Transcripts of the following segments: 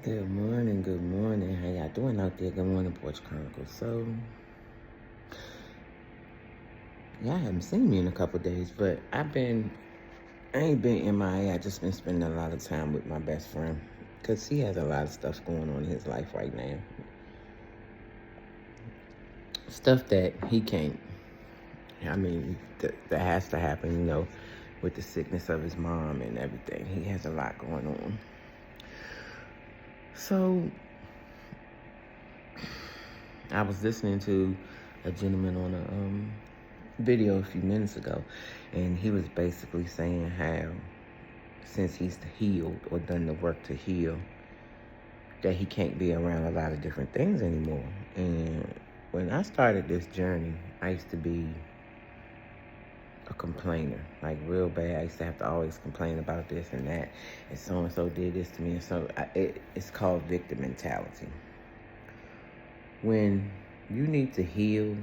Good morning, good morning. How y'all doing out there? Good morning, Porch Chronicles. So, y'all haven't seen me in a couple days, but I ain't been MIA. I just been spending a lot of time with my best friend because he has a lot of stuff going on in his life right now. Stuff that he can't, that has to happen, with the sickness of his mom and everything. He has a lot going on. So, I was listening to a gentleman on a video a few minutes ago, and he was basically saying how since he's healed or done the work to heal, that he can't be around a lot of different things anymore. And when I started this journey, I used to be a complainer, like real bad. I used to have to always complain about this and that, and so did this to me, and so it's called victim mentality. When you need to heal,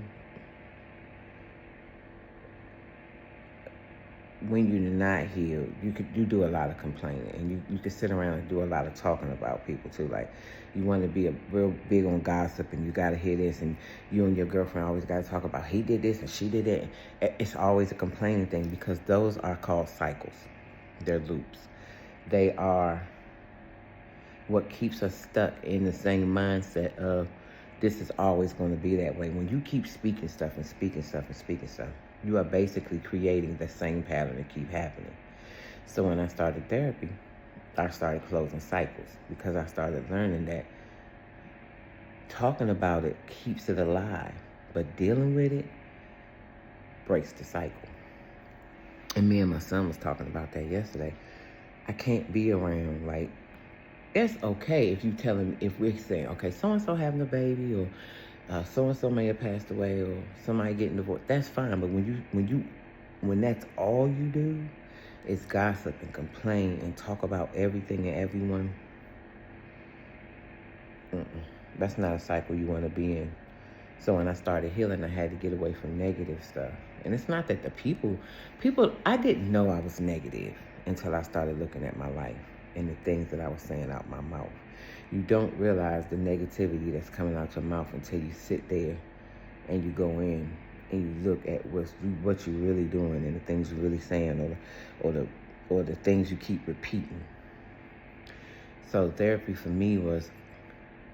when you're not healed, you do a lot of complaining, and you can sit around and do a lot of talking about people too. Like, you want to be a real big on gossip, and you got to hear this, and you and your girlfriend always got to talk about he did this and she did that. It's always a complaining thing because those are called cycles. They're loops. They are what keeps us stuck in the same mindset of this is always going to be that way. When you keep speaking stuff and speaking stuff and speaking stuff, you are basically creating the same pattern to keep happening. So when I started therapy, I started closing cycles because I started learning that talking about it keeps it alive, but dealing with it breaks the cycle. And me and my son was talking about that yesterday. I can't be around, like, it's okay if you tell him, if we're saying, okay, so-and-so having a baby, or so-and-so may have passed away, or somebody getting divorced, that's fine. But when that's all you do is gossip and complain and talk about everything and everyone, that's not a cycle you want to be in. So when I started healing, I had to get away from negative stuff. And it's not that the people, I didn't know I was negative until I started looking at my life and the things that I was saying out my mouth. You don't realize the negativity that's coming out your mouth until you sit there and you go in and you look at what you're really doing and the things you're really saying, or the things you keep repeating. So therapy for me was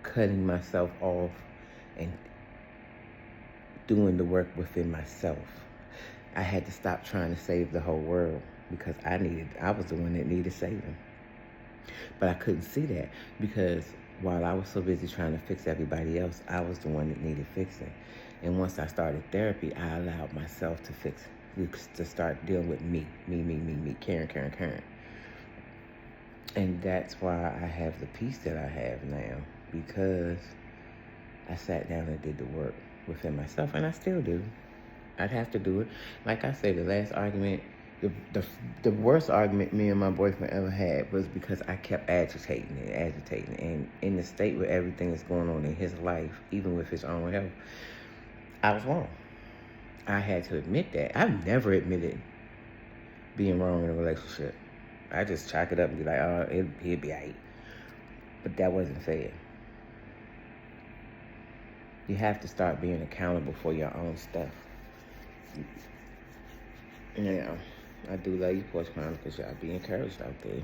cutting myself off and doing the work within myself. I had to stop trying to save the whole world because I was the one that needed saving. But I couldn't see that because while I was so busy trying to fix everybody else, I was the one that needed fixing. And once I started therapy, I allowed myself to start dealing with me, Karen. And that's why I have the peace that I have now, because I sat down and did the work within myself, and I still do. I'd have to do it. Like I say, the last argument, the worst argument me and my boyfriend ever had was because I kept agitating. And in the state where everything is going on in his life, even with his own health, I was wrong. I had to admit that. I've never admitted being wrong in a relationship. I just chalk it up and be like, oh, he'll be all right. But that wasn't fair. You have to start being accountable for your own stuff. Yeah, I do love you, Porch Chronicles. Y'all be encouraged out there.